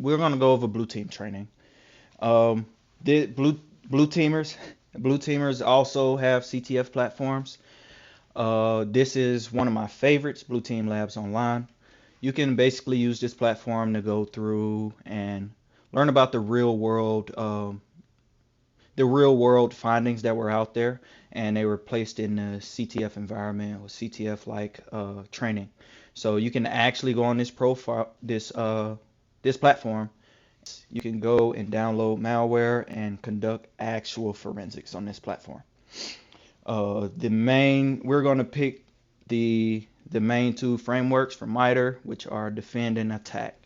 we're gonna go over blue team training. Um, the blue teamers also have CTF platforms. This is one of my favorites, Blue Team Labs Online. You can basically use this platform to go through and learn about the real world findings that were out there, and they were placed in the CTF environment or CTF like training. So you can actually go on this profile, this platform. You can go and download malware and conduct actual forensics on this platform. We're going to pick the main two frameworks for MITRE, which are defend and attack.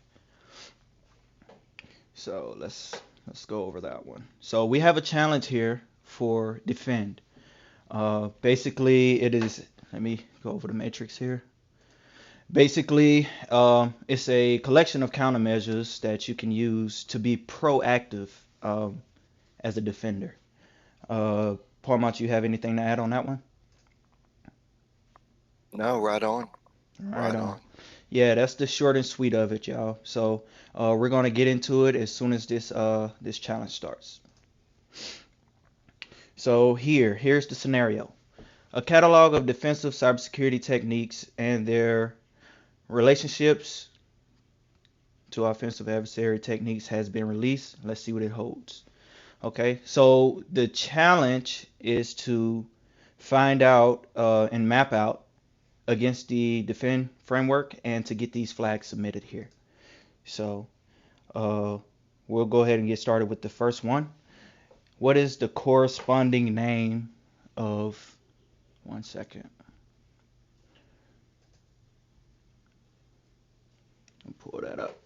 So let's go over that one. So we have a challenge here for defend. Basically, it is. Let me go over the matrix here. Basically, it's a collection of countermeasures that you can use to be proactive as a defender. Paul, you have anything to add on that one? No, right on. Right Right on. on. Yeah, that's the short and sweet of it, y'all. So we're gonna get into it as soon as this challenge starts. So here's the scenario. A catalog of defensive cybersecurity techniques and their relationships to offensive adversary techniques has been released. Let's see what it holds. Okay, so the challenge is to find out and map out against the defend framework and to get these flags submitted here. So uh, we'll go ahead and get started with the first one. What is the corresponding name of, one second, I'll pull that up.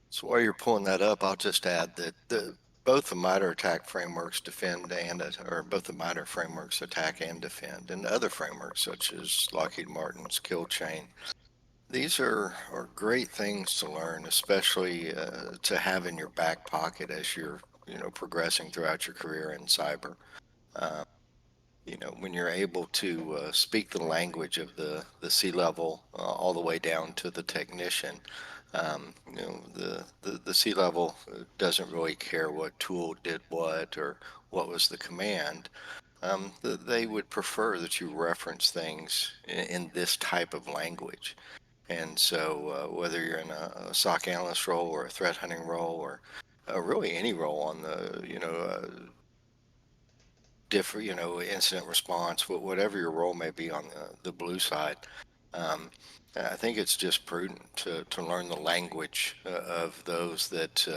So while you're pulling that up, I'll just add that both the MITRE attack frameworks defend or both the MITRE frameworks attack and defend, and other frameworks such as Lockheed Martin's kill chain. These are great things to learn, especially to have in your back pocket as you're progressing throughout your career in cyber. Uh, when you're able to speak the language of the C-level all the way down to the technician. The C-level doesn't really care what tool did what or what was the command. They would prefer that you reference things in this type of language. And so whether you're in a SOC analyst role or a threat hunting role or really any role on the, different, incident response, whatever your role may be on the blue side, I think it's just prudent to learn the language of those that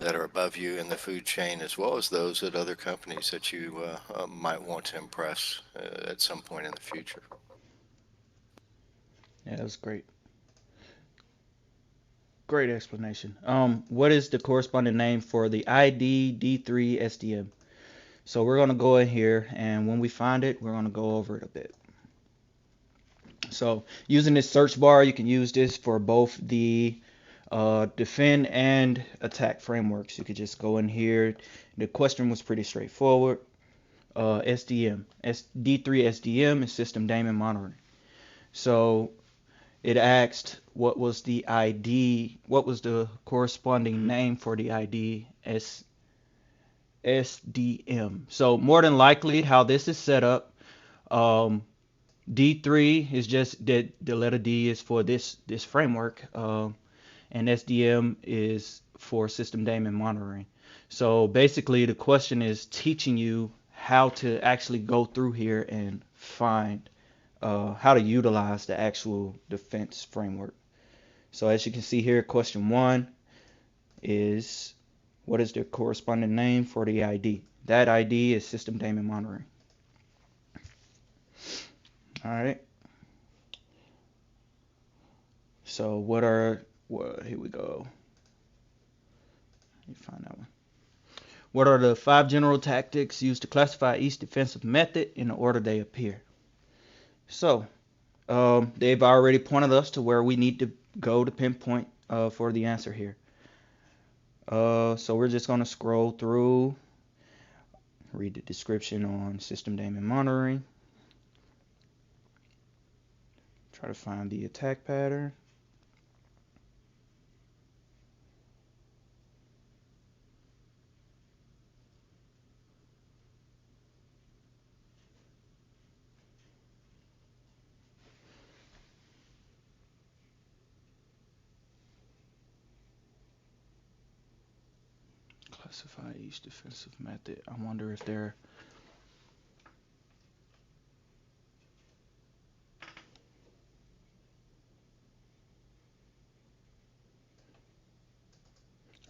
are above you in the food chain, as well as those at other companies that you might want to impress at some point in the future. Yeah, that was great. Great explanation. What is the corresponding name for the ID D3SDM? So we're gonna go in here, and when we find it, we're gonna go over it a bit. So using this search bar, you can use this for both the defend and attack frameworks. You could just go in here. The question was pretty straightforward. SDM, D3SDM is system daemon monitoring. So it asked what was the ID, what was the corresponding name for the ID SDM. So more than likely, how this is set up, um, D3 is just that the letter D is for this framework, and SDM is for system daemon monitoring. So basically, the question is teaching you how to actually go through here and find how to utilize the actual defense framework. So as you can see here, question one is what is the corresponding name for the ID? That ID is system daemon monitoring. All right. So here we go. Let me find that one. What are the 5 general tactics used to classify each defensive method in the order they appear? So they've already pointed us to where we need to go to pinpoint for the answer here. So we're just going to scroll through, read the description on system daemon monitoring, try to find the attack pattern. Classify each defensive method. I wonder if they're...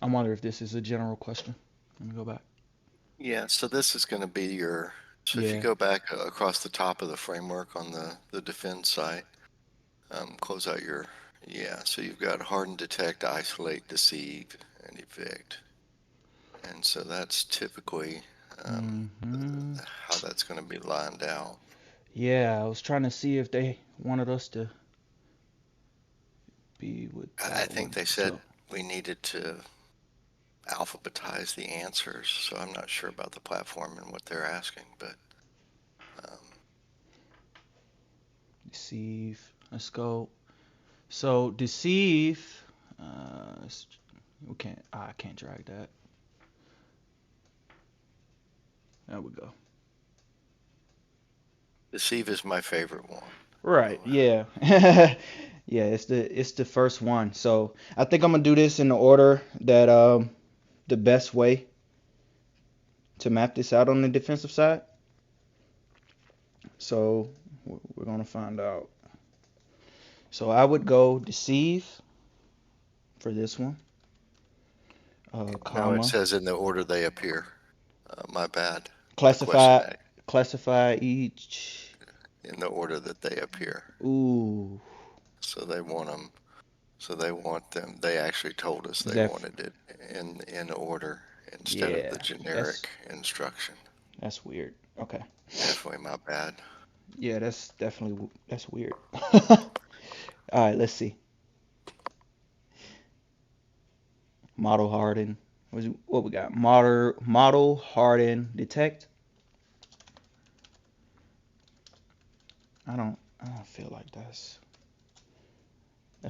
I wonder if this is a general question. Let me go back. Yeah, so this is going to be your, so if you Yeah. go back across the top of the framework on the defend site, close out your, yeah, so you've got harden, detect, isolate, deceive, and evict. And so that's typically how that's going to be lined out. Yeah, I was trying to see if they wanted us to be with I that think one. they said So we needed to alphabetize the answers, so I'm not sure about the platform and what they're asking, but deceive. Let's go. So deceive. We can't. I can't drag that. There we go. deceive is my favorite one. Right. Yeah. Yeah. It's the first one. So I think I'm gonna do this in the order that the best way to map this out on the defensive side. So we're gonna find out. So I would go deceive for this one. No, it Comma. says in the order they appear. My bad. My question Classify. Classify each. in the order that they appear. Ooh. So they want them. So they want them. They actually told us they Def. wanted it in order instead of the Yeah. generic instruction. That's weird. Okay. Definitely my bad. Yeah, that's weird. All right, let's see. Model harden. What we got? Model harden detect. I don't feel like that's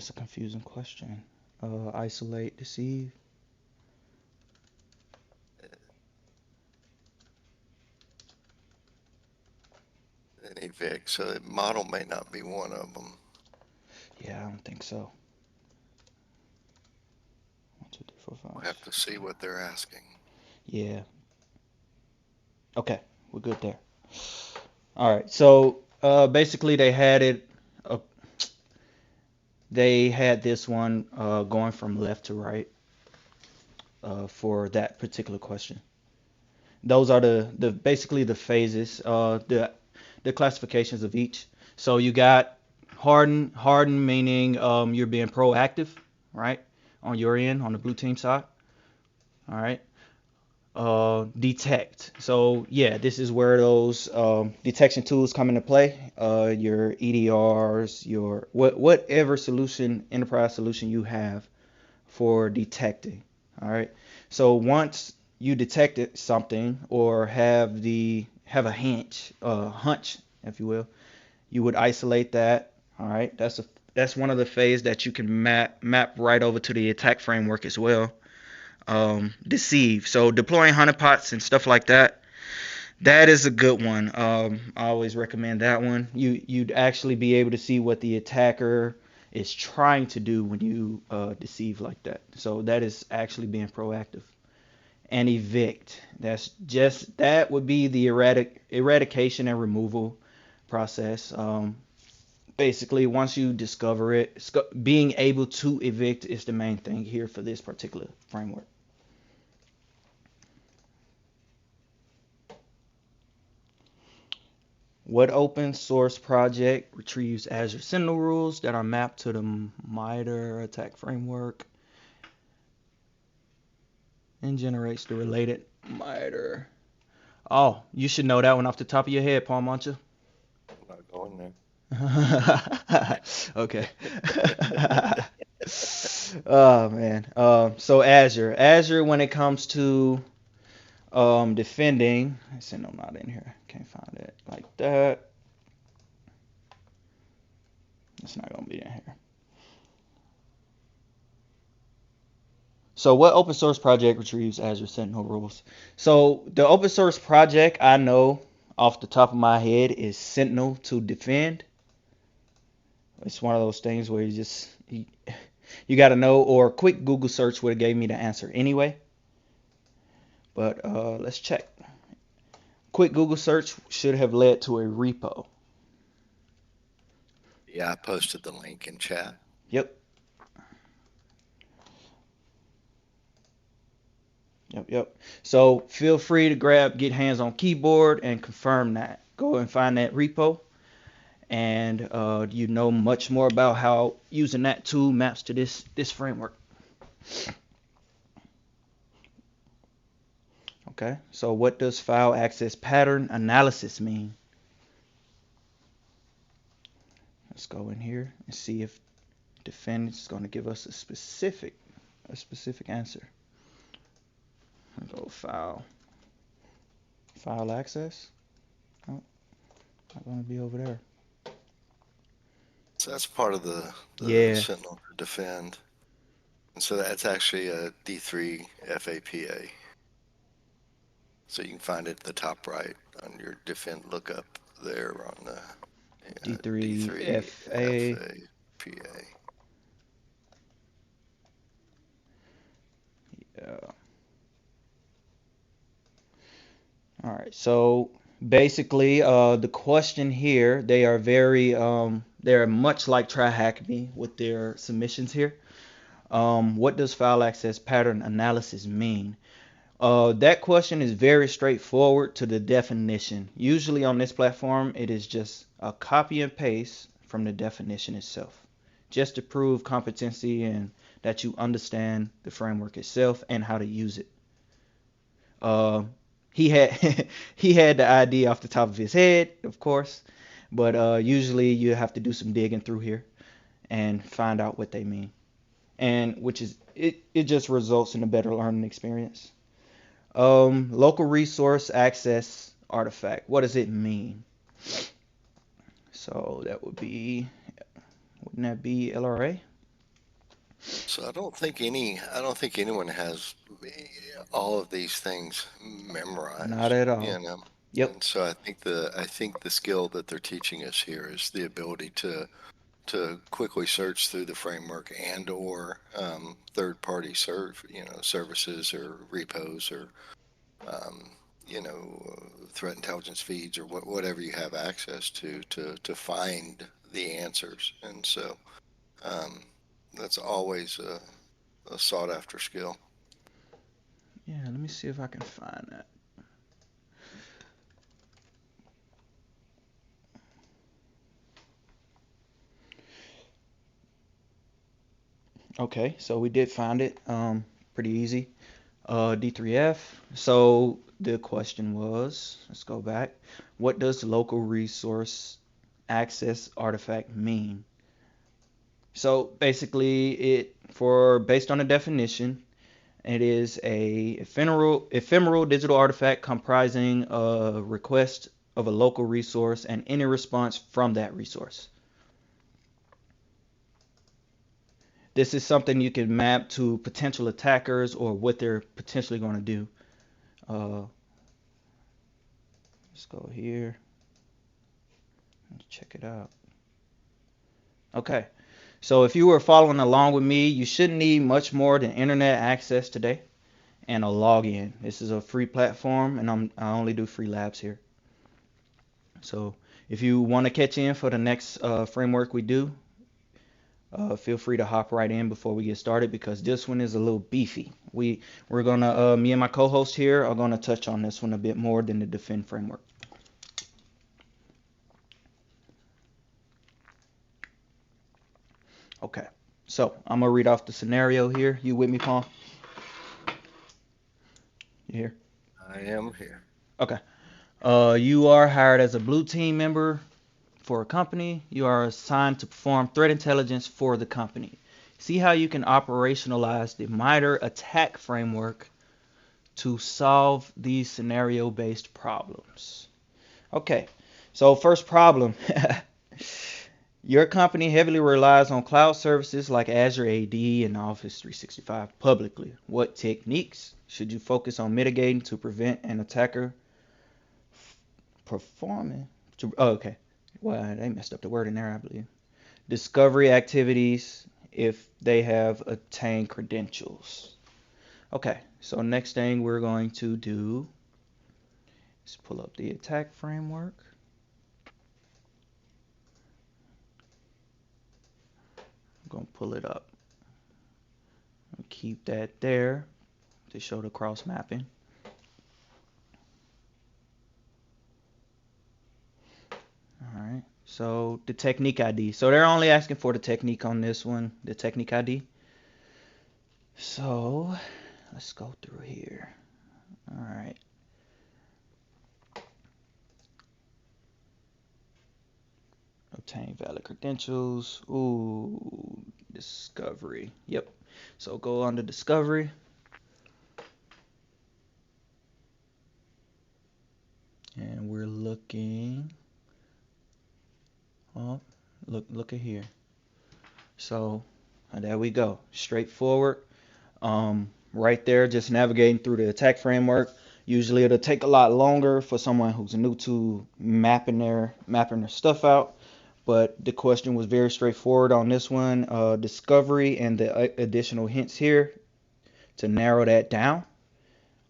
a confusing question. Isolate, deceive. And evict. So the model may not be one of them. Yeah, I don't think so. 1, 2, 3, 4, 5. We'll have to see what they're asking. Yeah. Okay, we're good there. All right. So basically, Uh, they had this one going from left to right for that particular question. Those are the basically the phases, the classifications of each. So you got harden meaning you're being proactive, right, on your end, on the blue team side. All right. Detect. So yeah, this is where those detection tools come into play. Your EDRs, your whatever solution, enterprise solution you have for detecting. All right. So once you detected something or have a hunch, if you will, you would isolate that. All right. That's one of the phases that you can map right over to the attack framework as well. Deceive. So deploying honeypots and stuff like that. That is a good one. I always recommend that one. You'd actually be able to see what the attacker is trying to do when you deceive like that. So that is actually being proactive. And evict. That would be the eradication and removal process. Basically, once you discover it, being able to evict is the main thing here for this particular framework. What open source project retrieves Azure Sentinel rules that are mapped to the MITRE attack framework and generates the related MITRE? Oh, you should know that one off the top of your head, Paul Mancha. I'm not going there. Okay. Oh man. So Azure, when it comes to defending, I said no, not in here. Can't find it like that. It's not gonna be in here. So what open source project retrieves Azure Sentinel rules? So the open source project I know off the top of my head is Sentinel to defend. It's one of those things where you got to know, or a quick Google search would have gave me the answer anyway. But let's check. Quick Google search should have led to a repo. Yeah, I posted the link in chat. Yep. So feel free to get hands on keyboard and confirm that. Go and find that repo, and you know much more about how using that tool maps to this framework. Okay, so what does file access pattern analysis mean? Let's go in here and see if defend is going to give us a specific answer. I'll go file access. Oh, not going to be over there. So that's part of the Yeah. Sentinel defend. And so that's actually a D3FAPA. So you can find it at the top right on your defend lookup there on the D3FA. D3FAPA. Yeah. All right. So basically, the question here, they are they're much like TryHackMe with their submissions here. What does file access pattern analysis mean? That question is very straightforward to the definition. Usually on this platform, it is just a copy and paste from the definition itself, just to prove competency and that you understand the framework itself and how to use it. He had he had the idea off the top of his head, of course, but usually you have to do some digging through here and find out what they mean, and which is it just results in a better learning experience. Local resource access artifact. What does it mean? So that would be, wouldn't that be LRA? So I don't think anyone has all of these things memorized. Not at all. You know. Yep. And so I think the skill that they're teaching us here is the ability to quickly search through the framework and or third-party services or repos or threat intelligence feeds or whatever you have access to find the answers. And so that's always a sought after skill. Yeah, let me see if I can find that. Okay, so we did find it. Pretty easy. D3F. So the question was, let's go back. What does local resource access artifact mean? So basically, based on the definition, it is a ephemeral digital artifact comprising a request of a local resource and any response from that resource. This is something you can map to potential attackers or what they're potentially going to do. Let's go here. Let's check it out. Okay, so if you were following along with me, you shouldn't need much more than internet access today and a login. This is a free platform, and I only do free labs here. So if you want to catch in for the next framework we do, feel free to hop right in before we get started because this one is a little beefy. Me and my co-host here are gonna touch on this one a bit more than the defend framework. Okay, so I'm gonna read off the scenario here. You with me, Paul? You here? I am here. Okay. You are hired as a blue team member for a company. You are assigned to perform threat intelligence for the company. See how you can operationalize the MITRE attack framework to solve these scenario-based problems. Okay, so first problem. Your company heavily relies on cloud services like Azure AD and Office 365 publicly. What techniques should you focus on mitigating to prevent an attacker performing? Okay, well, they messed up the word in there, I believe. Discovery activities if they have obtained credentials. Okay, so next thing we're going to do is pull up the attack framework. I'm going to pull it up. Keep that there to show the cross mapping. All right, so the technique ID. So they're only asking for the technique on this one, the technique ID. So let's go through here. All right. Obtain valid credentials. Ooh, discovery. Yep. So go under discovery. And we're looking. Oh, look at here. So there we go. Straightforward. Right there, just navigating through the attack framework. Usually it'll take a lot longer for someone who's new to mapping their stuff out. But the question was very straightforward on this one. Discovery and the additional hints here to narrow that down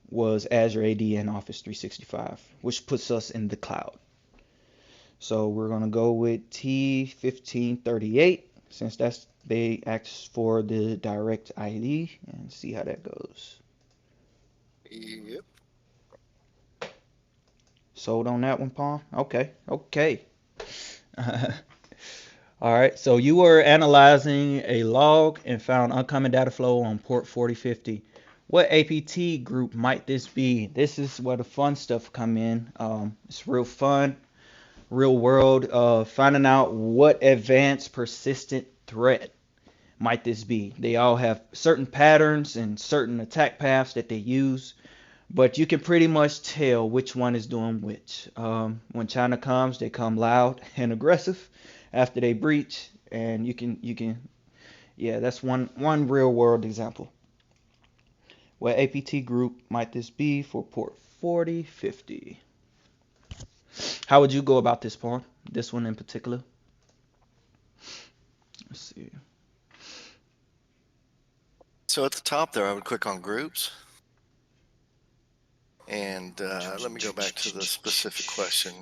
was Azure AD and Office 365, which puts us in the cloud. So we're going to go with T1538 since they asked for the direct ID and see how that goes. Yep. Sold on that one, Paul? Okay. All right, so you were analyzing a log and found uncommon data flow on port 4050. What APT group might this be? This is where the fun stuff come in. It's real fun, real world, finding out what advanced persistent threat might this be. They all have certain patterns and certain attack paths that they use, but you can pretty much tell which one is doing which. When China comes, they come loud and aggressive after they breach, and yeah, that's one real world example. What APT group might this be for port 4050? How would you go about this, Paul? This one in particular? Let's see. So at the top there, I would click on groups. And let me go back to the specific question.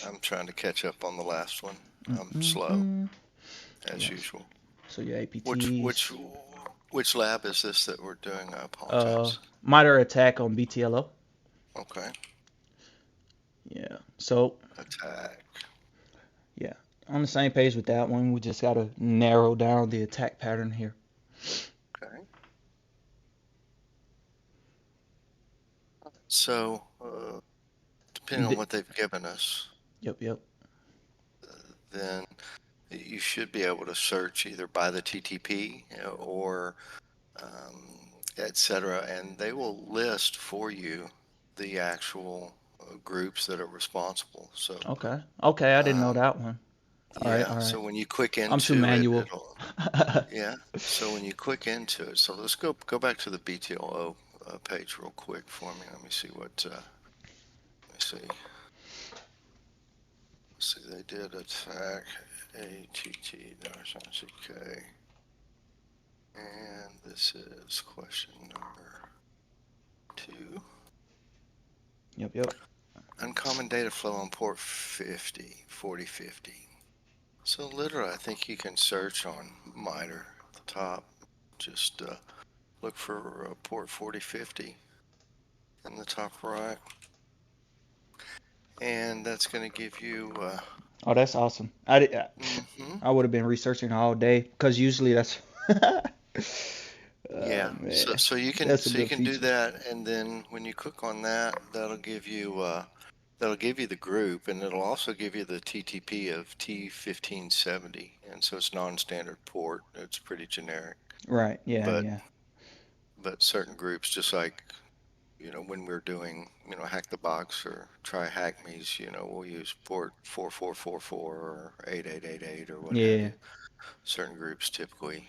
I'm trying to catch up on the last one. I'm slow, as usual. So your APTs. Which lab is this that we're doing? I apologize. MITRE attack on BTLO. Okay. Yeah. So. Attack. Yeah. On the same page with that one, we just got to narrow down the attack pattern here. Okay. So, depending on what they've given us. Yep. Then you should be able to search either by the TTP or etc. And they will list for you the actual groups that are responsible. So okay, I didn't know that one. All right. So when you click into I'm too manual. Yeah. So when you click into it, so let's go back to the BTLO page real quick for me. Let me see what. Let me see. Let's see, they did attack ATT&CK. And this is question number 2. Yep. Uncommon data flow on port 4050. So literally, I think you can search on MITRE at the top. Just look for port 4050 in the top right. And that's going to give you... oh, that's awesome. I would have been researching all day because usually that's... yeah, so you can do that, and then when you click on that, that'll give you the group, and it'll also give you the TTP of T1570, and so it's non-standard port. It's pretty generic. Right. Yeah. But certain groups, just like when we're doing hack the box or try hack me's, we'll use port 4444 or 8888 or what have you. Certain groups typically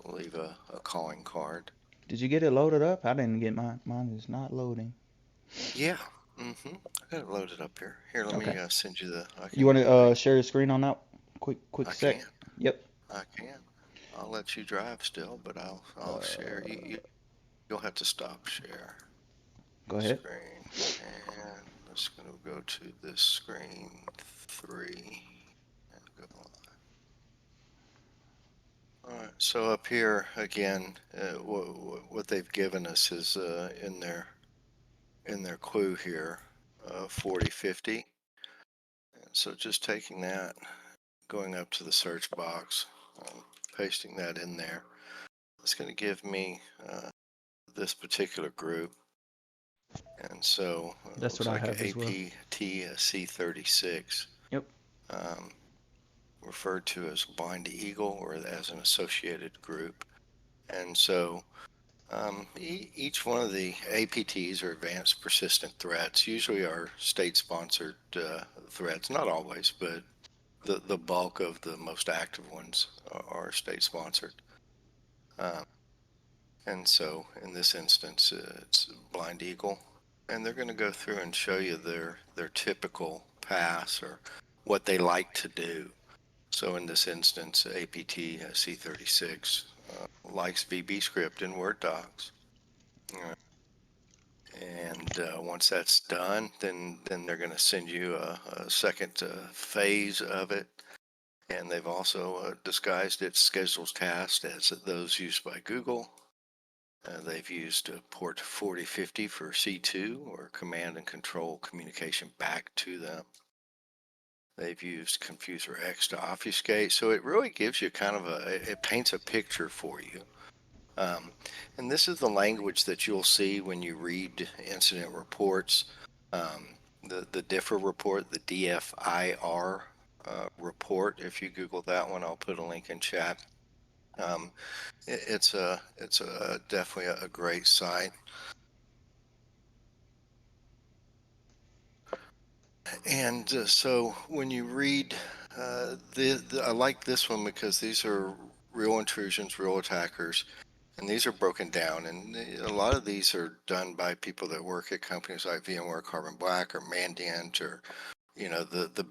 leave a calling card. Did you get it loaded up? I didn't get mine. Mine is not loading. Yeah. I got it loaded up here. Here, let me send you the. You want to share your screen on that? Quick I sec. can. Yep. I can. I'll let you drive still, but I'll share. You'll have to stop share Go ahead. screen, and let's go to this screen 3 and go on. All right, so up here again, what they've given us is in their clue here, 4050. And so just taking that, going up to the search box, pasting that in there, it's going to give me this particular group. And so it That's what looks I like have as well. ATT&CK, Yep. um, referred to as Blind Eagle or as an associated group. And so each one of the APTs or advanced persistent threats usually are state-sponsored threats, not always, but the bulk of the most active ones are state-sponsored. And so in this instance, it's Blind Eagle, and they're going to go through and show you their typical pass or what they like to do. So in this instance, APT C36 likes VB script in Word docs. And once that's done, then they're going to send you a second phase of it. And they've also disguised its schedules task as those used by Google. They've used port 4050 for C2 or command and control communication back to them. They've used Confuser X to obfuscate. So it really gives you kind of it paints a picture for you. And this is the language that you'll see when you read incident reports. The DIFR report, the DFIR report, if you Google that one, I'll put a link in chat. It's definitely a great site. And so when you read, I like this one because these are real intrusions, real attackers, and these are broken down. And a lot of these are done by people that work at companies like VMware, Carbon Black, or Mandiant, or the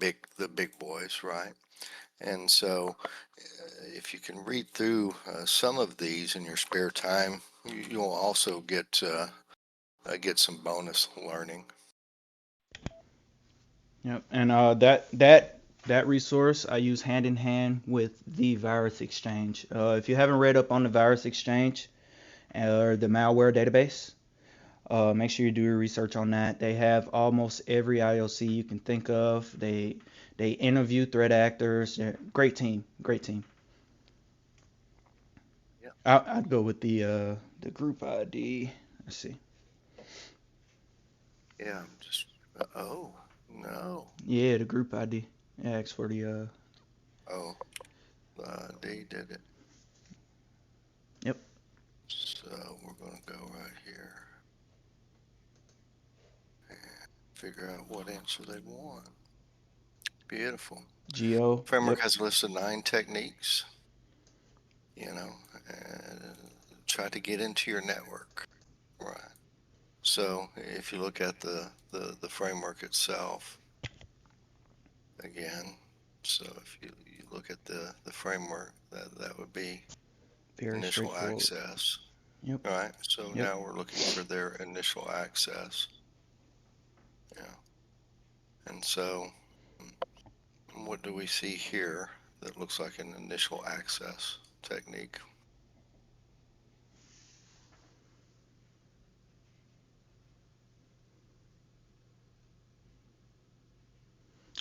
big boys, right? And so if you can read through some of these in your spare time, you'll also get some bonus learning. Yep. And that resource I use hand in hand with the Virus Exchange. If you haven't read up on the Virus Exchange or the malware database, make sure you do your research on that. They have almost every IOC you can think of. They interview threat actors. They're great team. Great team. Yeah. I'd go with the group ID. Let's see. Yeah. Just oh no. Yeah, the group ID. Yeah, X for the Oh, they did it. Yep. So we're going to go right here and figure out what answer they want. Beautiful. Geo. Framework Yep. has a list of 9 techniques, and try to get into your network. Right. So if you look at the framework itself, again, so if you look at the framework, that would be Very initial straightforward. access. Yep. All right, so Yep. now we're looking for their initial access. Yeah. And so what do we see here that looks like an initial access technique?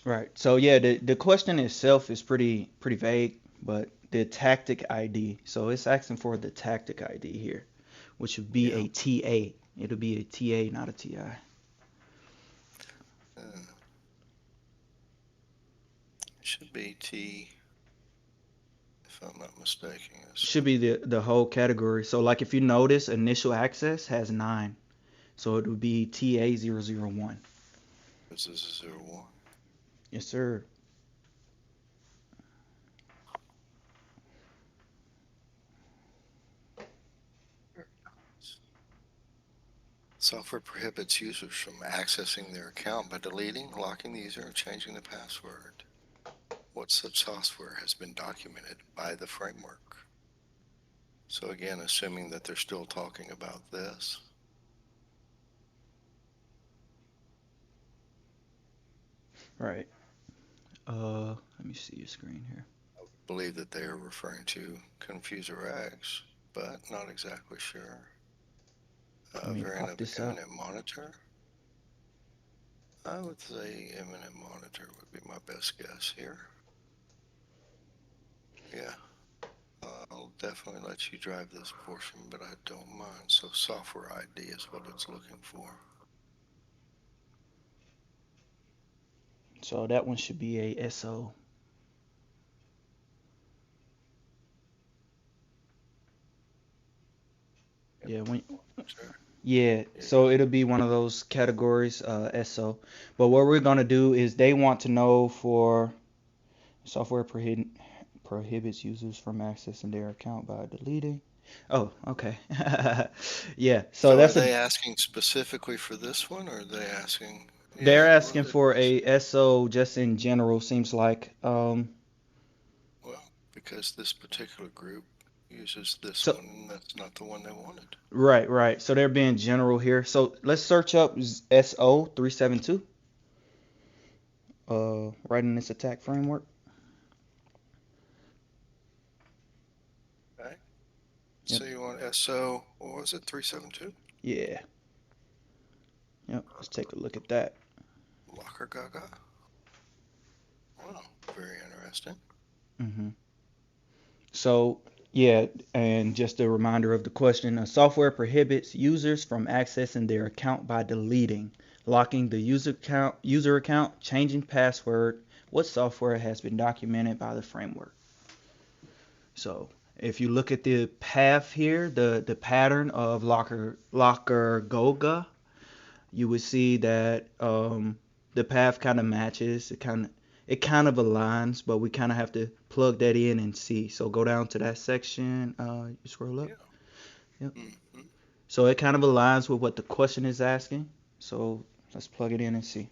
Right. So yeah, the question itself is pretty vague, but the tactic ID. So it's asking for the tactic ID here, which would be Yeah. a TA. It'll be a TA, not a TI. Uh, should be T, if I'm not mistaken. Should be the whole category. So like if you notice, initial access has 9. So it would be TA001. This is 01. Yes, sir. Software prohibits users from accessing their account by deleting, locking the user, or changing the password. What such software has been documented by the framework? So again, assuming that they're still talking about this. Right. Let me see your screen here. I believe that they are referring to confuser X, but not exactly sure. Let me Variant pop of this out. imminent monitor. I would say imminent monitor would be my best guess here. Yeah, I'll definitely let you drive this portion, but I don't mind. So software ID is what it's looking for. So that one should be a SO. Yeah, Sure. yeah. Yeah. So it'll be one of those categories, SO. But what we're gonna do is they want to know for software prohibits users from accessing their account by deleting. Oh, okay. Yeah. So So are that's a they asking specifically for this one, or are they asking? they're Yeah, well, asking for a SO just in general. Seems like well, because this particular group uses this so one, and that's not the one they wanted. right, right. So they're being general here. So let's search up SO 372. Right in this attack framework. Okay. Yep. So you want SO, what was it, 372? Yeah. Yep. Let's take a look at that. Locker Gaga? Wow, very interesting. hmm So, yeah, and just a reminder of the question, a software prohibits users from accessing their account by deleting, locking the user account, changing password. What software has been documented by the framework? So, if you look at the path here, the pattern of locker Goga, you would see that the path kind of matches. It kind of aligns, but we kind of have to plug that in and see. So go down to that section. You scroll up. Yeah. Yep. Mm-hmm. So it kind of aligns with what the question is asking. So let's plug it in and see.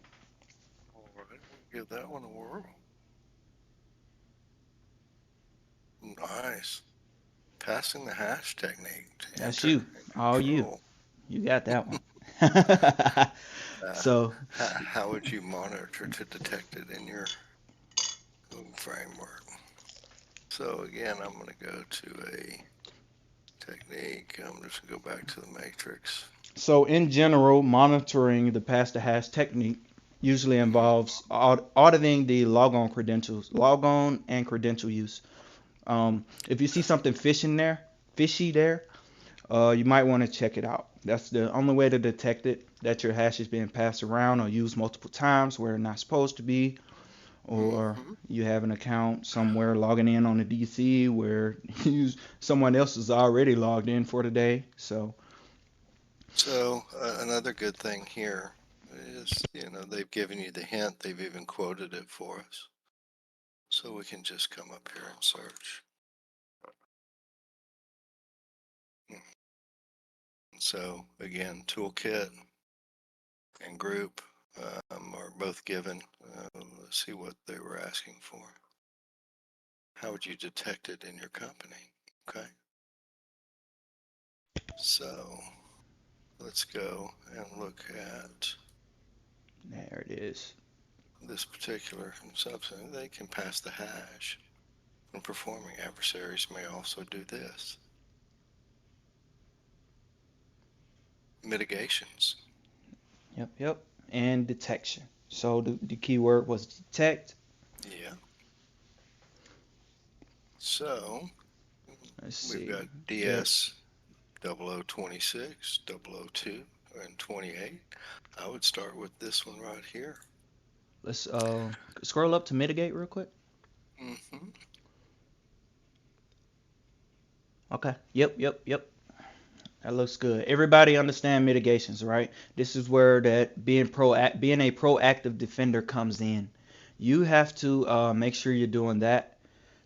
All right, we'll give that one a whirl. Nice. Passing the hash technique to That's enter you. and All you. control. You got that one. So How would you monitor to detect it in your framework? So again, I'm going to go to a technique. I'm just going to go back to the matrix. So in general, monitoring the pass the hash technique usually Mm-hmm. involves auditing the logon credentials, logon and credential use. If you see something fishy there, you might want to check it out. That's the only way to detect it, that your hash is being passed around or used multiple times where it's not supposed to be, or Mm-hmm. you have an account somewhere logging in on the DC where someone else is already logged in for the day. So So another good thing here is, they've given you the hint. They've even quoted it for us. So we can just come up here and search. So again, toolkit and group are both given. Let's see what they were asking for. How would you detect it in your company? Okay. So let's go and look at there it is. this particular subset. They can pass the hash. When performing, adversaries may also do this. Mitigations. Yep, yep. And detection. So the keyword was detect. Yeah. So Let's we've see. got Yep. DS 0026, 002, and 28. I would start with this one right here. Let's scroll up to mitigate real quick. Mm-hmm. Okay. Yep, yep, yep. That looks good. Everybody understand mitigations, right? This is where that being a proactive defender comes in. You have to make sure you're doing that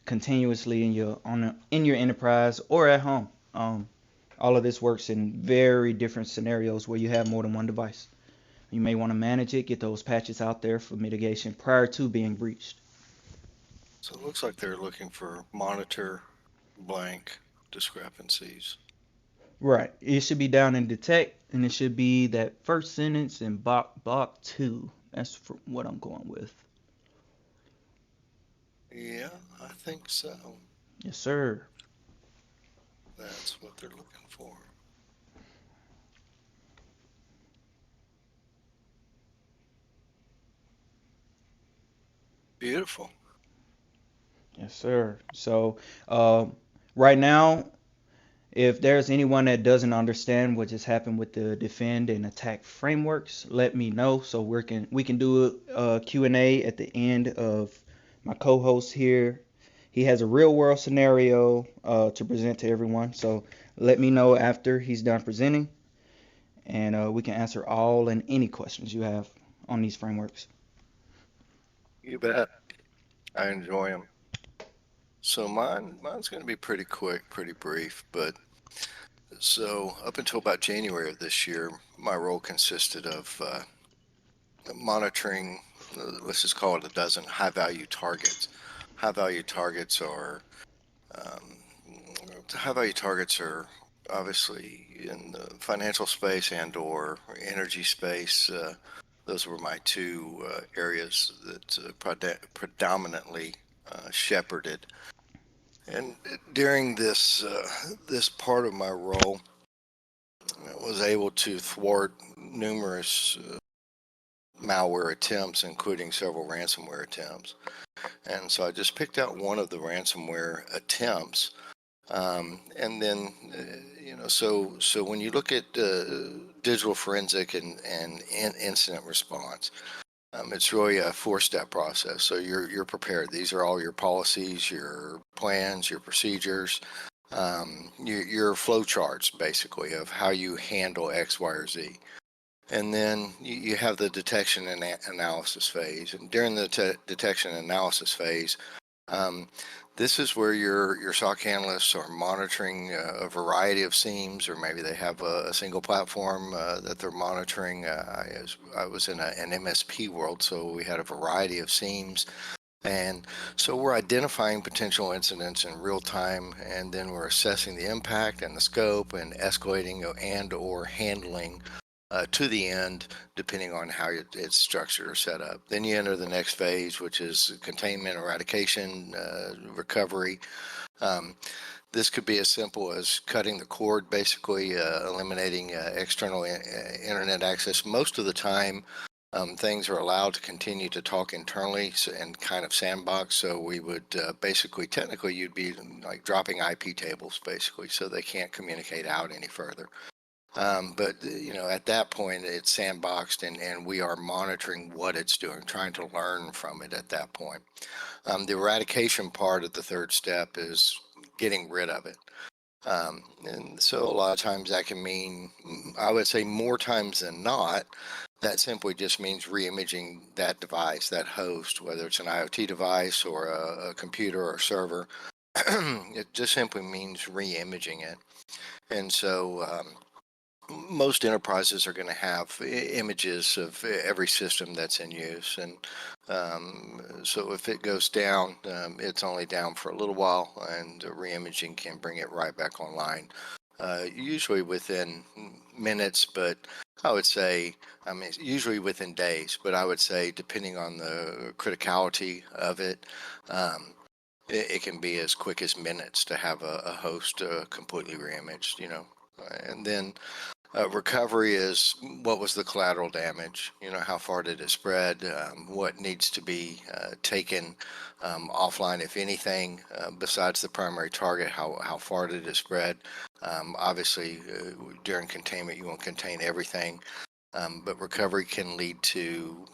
continuously in your enterprise or at home. All of this works in very different scenarios where you have more than one device. You may want to manage it, get those patches out there for mitigation prior to being breached. So it looks like they're looking for monitor blank discrepancies. Right. It should be down in detect, and it should be that first sentence in block 2. That's what I'm going with. Yeah, I think so. Yes, sir. That's what they're looking for. Beautiful. Yes, sir. So, right now, if there's anyone that doesn't understand what just happened with the defend and attack frameworks, let me know so we can do a Q&A at the end of my co-host here. He has a real world scenario to present to everyone. So let me know after he's done presenting, and we can answer all and any questions you have on these frameworks. You bet. I enjoy them. So mine's going to be pretty quick, pretty brief, but so up until about January of this year, my role consisted of monitoring, let's just call it a dozen high value targets. High value targets are um, high value targets are obviously in the financial space and or energy space. Those were my two areas that predominantly shepherded. And during this part of my role, I was able to thwart numerous malware attempts, including several ransomware attempts. And so I just picked out one of the ransomware attempts. And then, so when you look at digital forensic and incident response, it's really a four-step process. So you're prepared. These are all your policies, your plans, your procedures, your flow charts, basically, of how you handle X, Y, or Z. And then you have the detection and analysis phase. And during the detection and analysis phase, um, this is where your SOC analysts are monitoring a variety of SIEMs, or maybe they have a single platform that they're monitoring. I was in an MSP world, so we had a variety of SIEMs. And so we're identifying potential incidents in real time, and then we're assessing the impact and the scope and escalating and or handling to the end, depending on how it's structured or set up. Then you enter the next phase, which is containment, eradication, recovery. Um, this could be as simple as cutting the cord, basically eliminating external internet access. Most of the time, things are allowed to continue to talk internally and kind of sandbox. So we would basically, technically, you'd be like dropping IP tables, basically, so they can't communicate out any further. But at that point, it's sandboxed, and we are monitoring what it's doing, trying to learn from it at that point. The eradication part of the third step is getting rid of it. And so a lot of times that can mean, I would say more times than not, that simply just means re-imaging that device, that host, whether it's an IoT device or a computer or server. It just simply means re-imaging it. And so most enterprises are going to have images of every system that's in use, and so if it goes down, it's only down for a little while, and re-imaging can bring it right back online, usually within minutes, but I would say, I mean, usually within days, but I would say depending on the criticality of it, it can be as quick as minutes to have a host completely re-imaged, and then recovery is what was the collateral damage? How far did it spread? What needs to be taken offline, if anything, besides the primary target? How far did it spread? Obviously, during containment, you won't contain everything, but recovery can lead to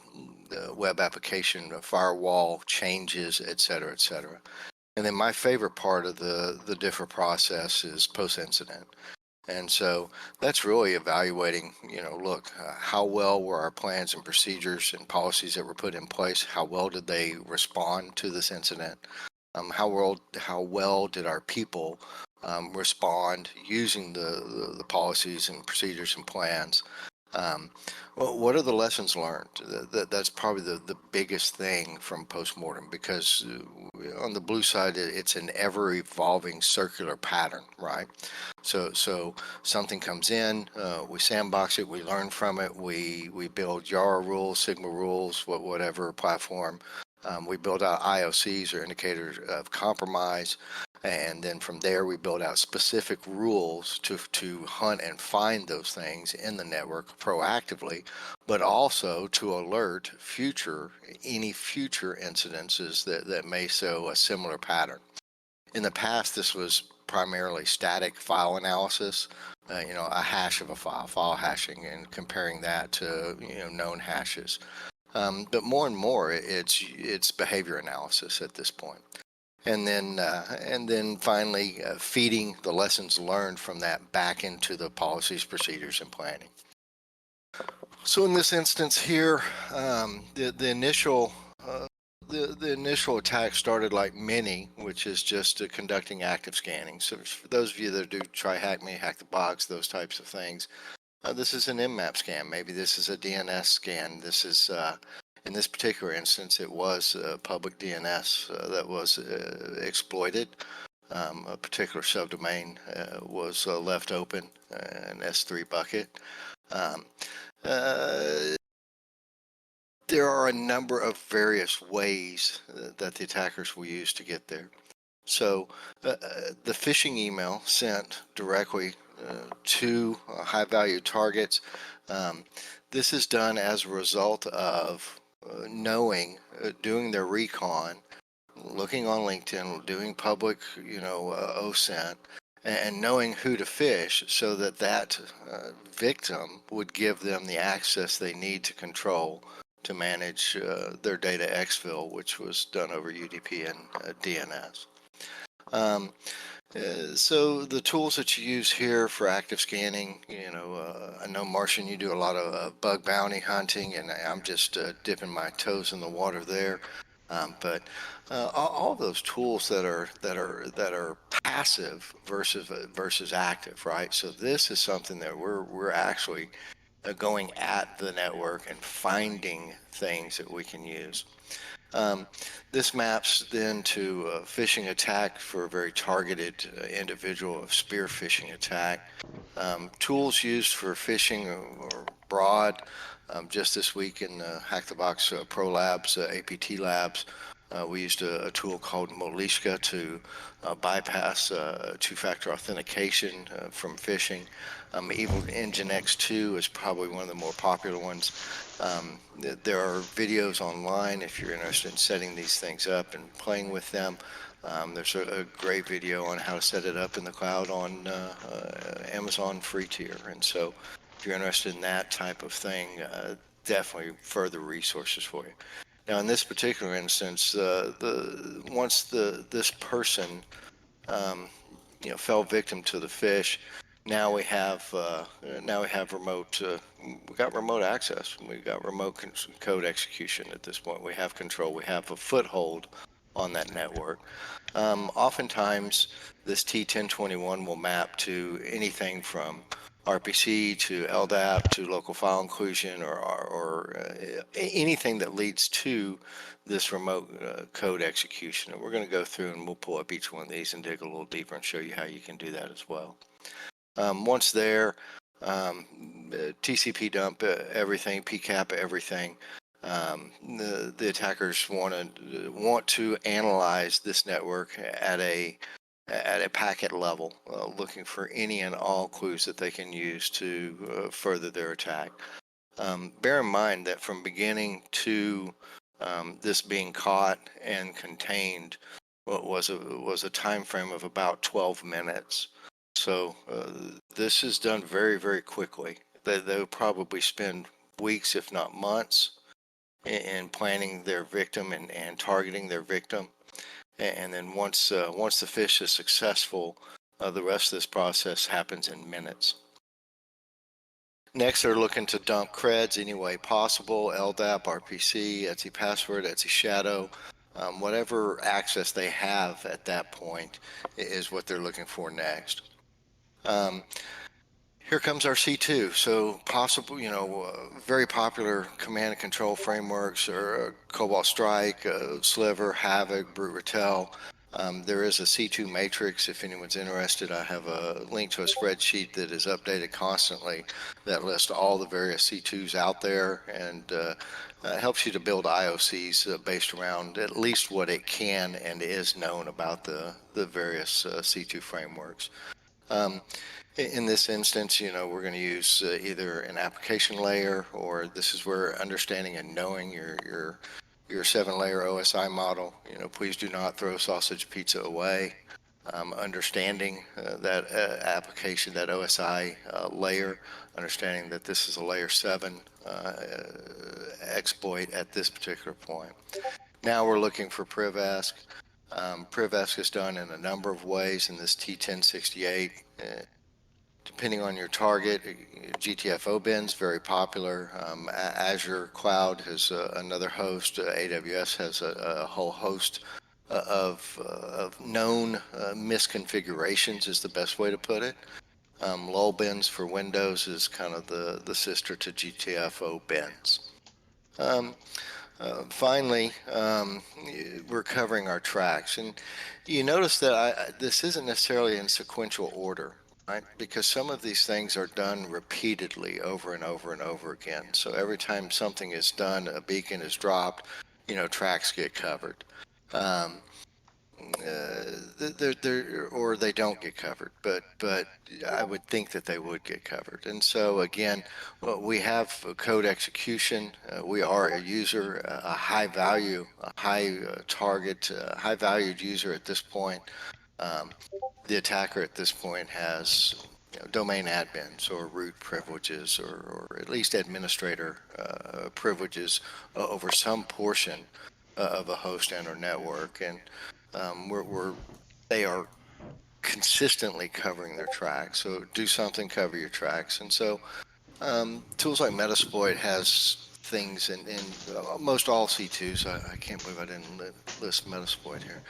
the web application, firewall changes, et cetera, et cetera. And then my favorite part of the differ process is post-incident. And so that's really evaluating, look, how well were our plans and procedures and policies that were put in place? How well did they respond to this incident? How well did our people respond using the policies and procedures and plans? Well, what are the lessons learned? That's probably the biggest thing from postmortem, because on the blue side, it's an ever evolving circular pattern, right? So something comes in, we sandbox it, we learn from it, we build Yara rules, Sigma rules, whatever platform. We build out IOCs, or indicators of compromise, and then from there we build out specific rules to hunt and find those things in the network proactively, but also to alert any future incidences that may show a similar pattern. In the past, this was primarily static file analysis, a hash of a file hashing, and comparing that to known hashes. But more and more, it's behavior analysis at this point. And then finally, feeding the lessons learned from that back into the policies, procedures, and planning. So in this instance here, the initial the initial attack started like many, which is just conducting active scanning. So for those of you that do try hack me, hack the box, those types of things, this is an mmap scan. Maybe this is a DNS scan. This is in this particular instance, it was public DNS that was exploited. A particular subdomain was left open, an S3 bucket. Um, uh, there are a number of various ways that the attackers will use to get there. So the phishing email sent directly to high-value targets. Um, this is done as a result of doing their recon, looking on LinkedIn, doing public, OSINT, and knowing who to fish, so that victim would give them the access they need to control to manage their data exfil, which was done over UDP and DNS. So the tools that you use here for active scanning, I know, Martian, you do a lot of bug bounty hunting, and I'm just dipping my toes in the water there. But all those tools that are passive versus active, right? So this is something that we're actually going at the network and finding things that we can use. This maps then to a phishing attack for a very targeted individual, of spear phishing attack. Tools used for phishing are broad. Just this week in Hack the Box Pro Labs, APT Labs, we used a tool called Molishka to bypass two-factor authentication from phishing. Evil Engine X2 is probably one of the more popular ones. There are videos online if you're interested in setting these things up and playing with them. There's a great video on how to set it up in the cloud on Amazon free tier. And so if you're interested in that type of thing, definitely further resources for you. Now, in this particular instance, once this person fell victim to the fish, now we have remote we got remote access. We got remote code execution at this point. We have control. We have a foothold on that network. Oftentimes, this T1021 will map to anything from RPC to LDAP to local file inclusion, or anything that leads to this remote code execution. And we're going to go through and we'll pull up each one of these and dig a little deeper and show you how you can do that as well. Once there, TCP dump everything, PCAP everything. The attackers want to analyze this network at a packet level, looking for any and all clues that they can use to further their attack. Bear in mind that from beginning to this being caught and contained, was a time frame of about 12 minutes. So this is done very, very quickly. They'll probably spend weeks, if not months, in planning their victim and targeting their victim. And then once the fish is successful, the rest of this process happens in minutes. Next, they're looking to dump creds any way possible: LDAP, RPC, Etsy password, Etsy shadow. Whatever access they have at that point is what they're looking for next. Here comes our C2. So possible, very popular command and control frameworks are Cobalt Strike, Sliver, Havoc, Brute Ratel. There is a C2 matrix. If anyone's interested, I have a link to a spreadsheet that is updated constantly that lists all the various C2s out there and helps you to build IOCs based around at least what it can and is known about the various C2 frameworks. In this instance, we're going to use either an application layer, or this is where understanding and knowing your 7-layer OSI model. Please do not throw sausage pizza away. Understanding that application, that OSI layer, understanding that this is a layer 7 exploit at this particular point. Now we're looking for PrivEsk. PrivEsk is done in a number of ways in this T1068. Depending on your target, GTFO bins, very popular. Azure Cloud has another host. AWS has a whole host of known misconfigurations is the best way to put it. Lull bins for Windows is kind of the sister to GTFO bins. Finally, we're covering our tracks. And you notice that this isn't necessarily in sequential order. Right? Because some of these things are done repeatedly over and over and over again. So every time something is done, a beacon is dropped, tracks get covered. Or they don't get covered, but I would think that they would get covered. And so again, we have code execution. We are a user, a high value, a high target, high valued user at this point. The attacker at this point has domain admins or root privileges, or at least administrator privileges over some portion of a host and or network, and they are consistently covering their tracks. So do something, cover your tracks. And so tools like Metasploit has things in most all C2s. I can't believe I didn't list Metasploit here.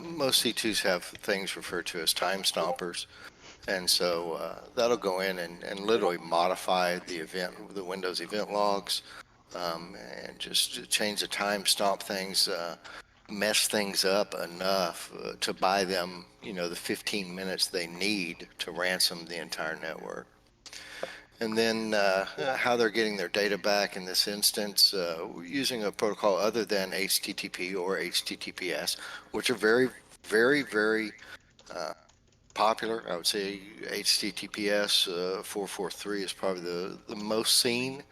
Most C2s have things referred to as time stompers. And so that'll go in and literally modify the Windows event logs, and just change the time, stomp things, mess things up enough to buy them, the 15 minutes they need to ransom the entire network. And then how they're getting their data back in this instance, we're using a protocol other than HTTP or HTTPS, which are very, very, very popular. I would say HTTPS 443 is probably the most seen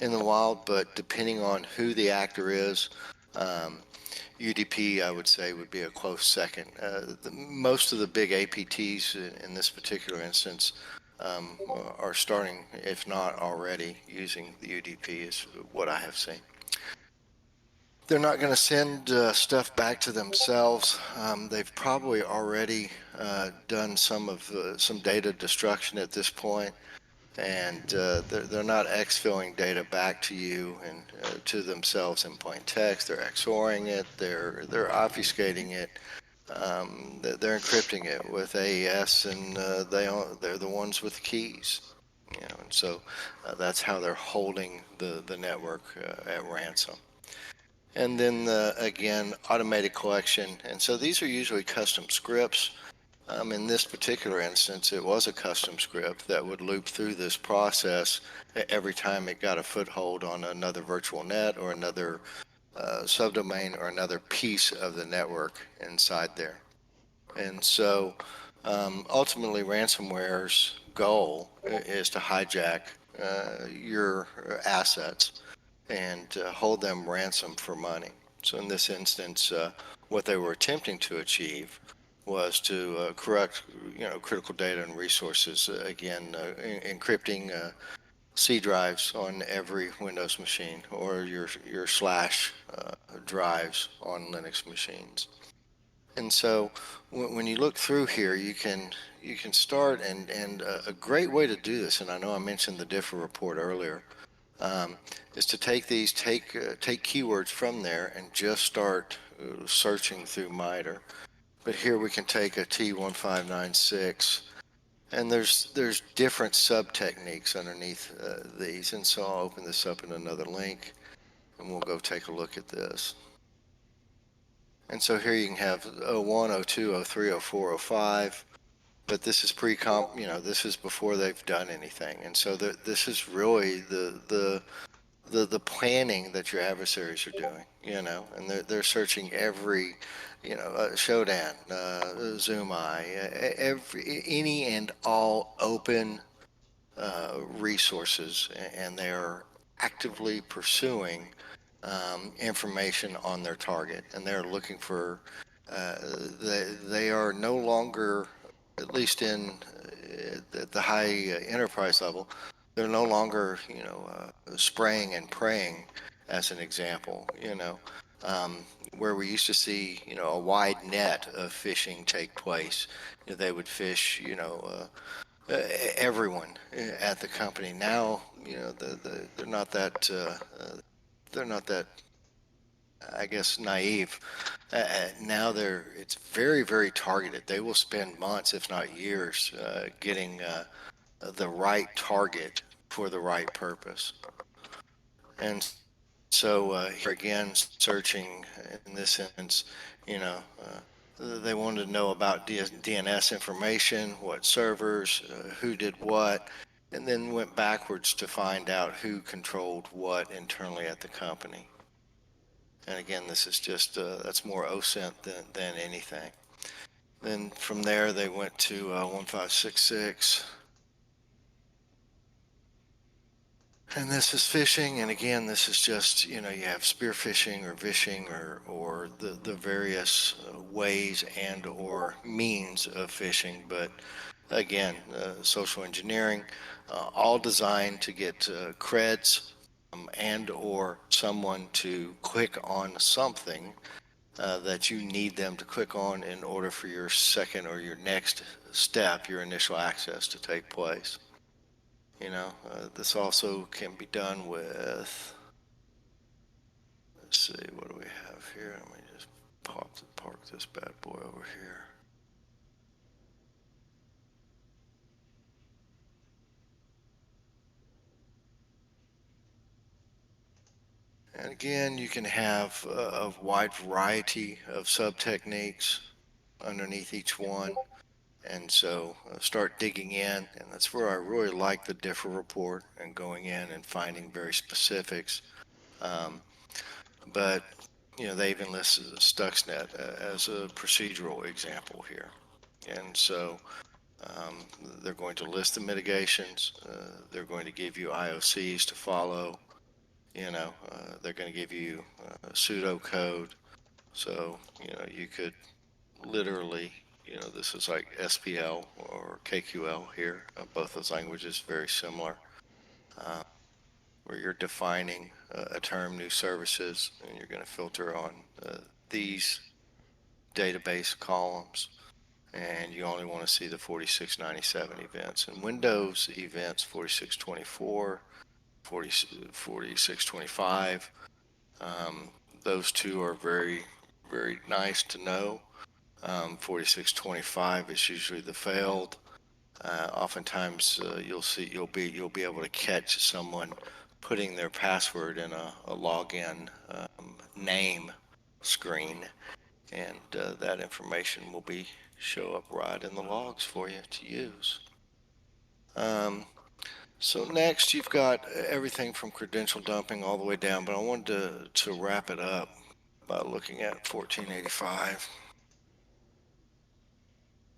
in the wild, but depending on who the actor is, UDP, I would say, would be a close second. Most of the big APTs in this particular instance are starting, if not already, using the UDP is what I have seen. They're not going to send stuff back to themselves. They've probably already done some data destruction at this point, and they're not exfilling data back to you and to themselves in plain text. They're XORing it. They're obfuscating it. They're encrypting it with AES, and they're the ones with the keys. And so that's how they're holding the network at ransom. And then again, automated collection. And so these are usually custom scripts. In this particular instance, it was a custom script that would loop through this process every time it got a foothold on another virtual net or another subdomain or another piece of the network inside there. And so ultimately, ransomware's goal is to hijack your assets and hold them ransom for money. So in this instance, what they were attempting to achieve was to correct, critical data and resources. Again, encrypting C drives on every Windows machine, or your slash drives on Linux machines. And so when you look through here, you can start, and a great way to do this, and I know I mentioned the DIFA report earlier, is to take keywords from there and just start searching through MITRE. But here we can take a T1596 And there's different sub techniques underneath these, and so I'll open this up in another link, and we'll go take a look at this. And so here you can have 01, 02, 03, 04, 05, but this is pre-comp, this is before they've done anything. And so this is really the planning that your adversaries are doing, and they're searching every, Shodan, Zoom-I, any and all open resources, and they're actively pursuing information on their target, and they're looking for. Uh, they are no longer, at least in at the high enterprise level, they're no longer spraying and praying, as an example. Um, where we used to see a wide net of fishing take place. They would fish everyone at the company. Now, they're not that they're not that I guess naive. Now it's very very targeted. They will spend months, if not years, getting the right target for the right purpose. And so here again, searching in this instance, they wanted to know about DNS information, what servers, who did what, and then went backwards to find out who controlled what internally at the company. And again, this is just, that's more OSINT than anything. Then from there, they went to 1566. And this is fishing, and again, this is just, you have spearfishing or vishing or the various ways and or means of fishing. But again, social engineering, all designed to get creds and or someone to click on something that you need them to click on in order for your second or your next step, your initial access, to take place. This also can be done with, let's see, what do we have here? Let me just park this bad boy over here. And again, you can have a wide variety of sub techniques underneath each one. And so start digging in, and that's where I really like the differ report and going in and finding very specifics. But they even listed Stuxnet as a procedural example here. And so they're going to list the mitigations. They're going to give you IOCs to follow. They're going to give you pseudocode. So, you could literally, this is like SPL or KQL here. Both those languages very similar. Where you're defining a term, new services, and you're going to filter on these database columns, and you only want to see the 4697 events. And Windows events 4624, 4625, those two are very, very nice to know. 4625 is usually the failed. Oftentimes you'll be able to catch someone putting their password in a login name screen, and that information will show up right in the logs for you to use. So next you've got everything from credential dumping all the way down, but I wanted to wrap it up by looking at 1485.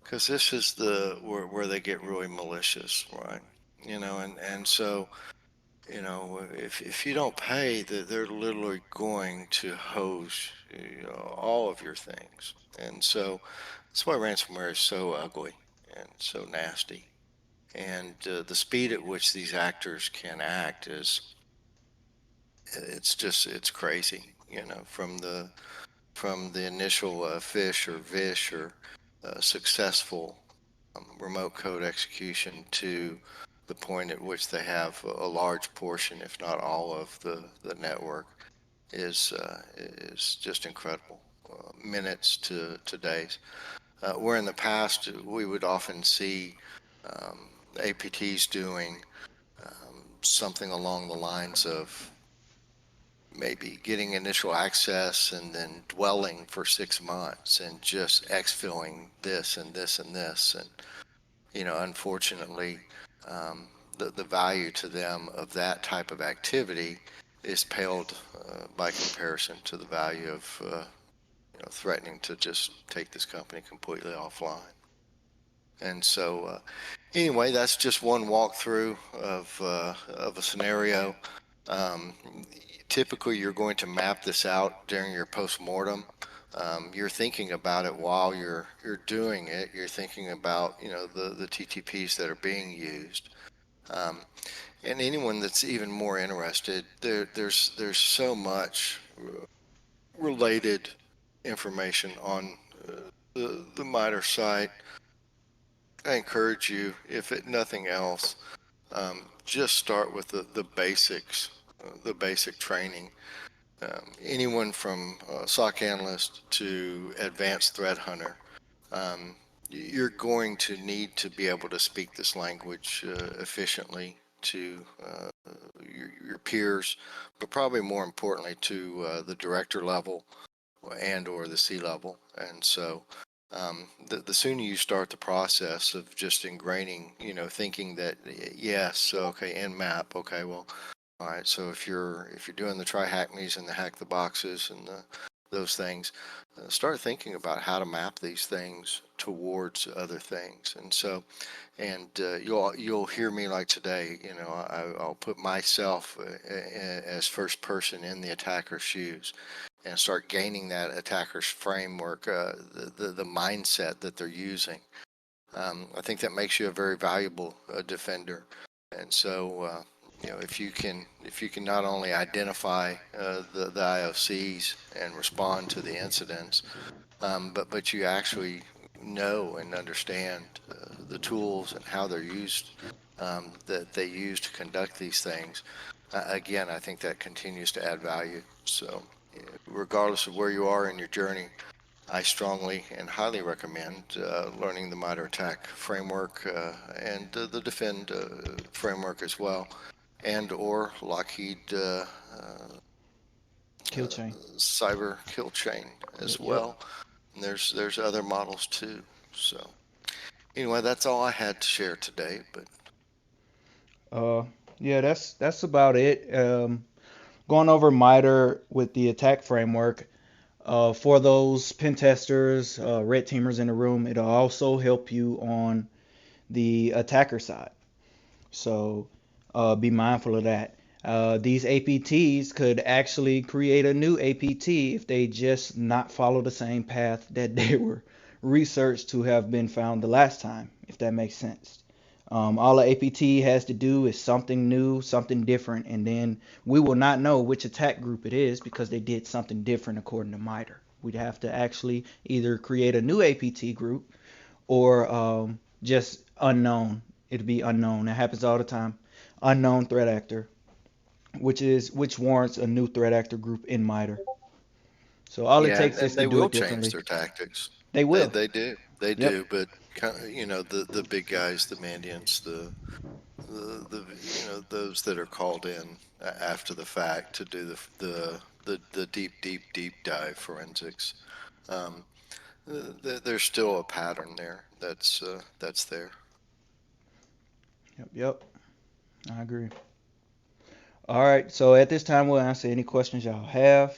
Because this is where they get really malicious, right? And so if you don't pay, they're literally going to hose all of your things. And so that's why ransomware is so ugly and so nasty. And the speed at which these actors can act it's crazy. From the initial fish or vish or successful remote code execution to the point at which they have a large portion, if not all, of the network is just incredible. Minutes to days. Where in the past we would often see APT's doing something along the lines of maybe getting initial access and then dwelling for 6 months and just exfilling this and this and this. And, unfortunately, the value to them of that type of activity is paled by comparison to the value of threatening to just take this company completely offline. And so, anyway, that's just one walkthrough of a scenario. Um, Typically, you're going to map this out during your postmortem. You're thinking about it while you're doing it. You're thinking about the TTPs that are being used. And anyone that's even more interested, there's so much related information on the MITRE site. I encourage you, if it nothing else, just start with the basics, the basic training. Anyone from SOC analyst to advanced threat hunter, you're going to need to be able to speak this language efficiently to your peers, but probably more importantly to the director level and or the C level. And so the sooner you start the process of just ingraining, thinking that yes, okay, Nmap, okay, well, all right. So if you're doing the try-hack-me's and the hack the boxes and those things, start thinking about how to map these things towards other things. And so, and you'll hear me like today. I'll put myself as first person in the attacker's shoes and start gaining that attacker's framework, the mindset that they're using. I think that makes you a very valuable defender. And so, if you can not only identify the IOCs and respond to the incidents, but you actually know and understand the tools and how they're used, that they use to conduct these things. Again, I think that continues to add value. So, regardless of where you are in your journey, I strongly and highly recommend learning the MITRE ATT&CK framework and the Defend framework as well, and or Lockheed Kill chain. cyber kill chain as Yep. well. And there's other models too. So anyway, that's all I had to share today. But Uh, yeah, that's about it. Going over MITRE with the attack framework. For those pen testers, red teamers in the room, it'll also help you on the attacker side. So be mindful of that. These APTs could actually create a new APT if they just not follow the same path that they were researched to have been found the last time, if that makes sense. All a APT has to do is something new, something different, and then we will not know which attack group it is because they did something different according to MITRE. We'd have to actually either create a new APT group or just unknown. It'd be unknown. That happens all the time. Unknown threat actor, which warrants a new threat actor group in MITRE. So all it yeah, takes is and to they do will it change differently. their tactics. They They will. they do they Yep. do. But the big guys, the Mandiants, the those that are called in after the fact to do the deep dive forensics. Um, there's still a pattern there that's there. Yep. Yep. I agree. All right. So at this time, we'll answer any questions y'all have.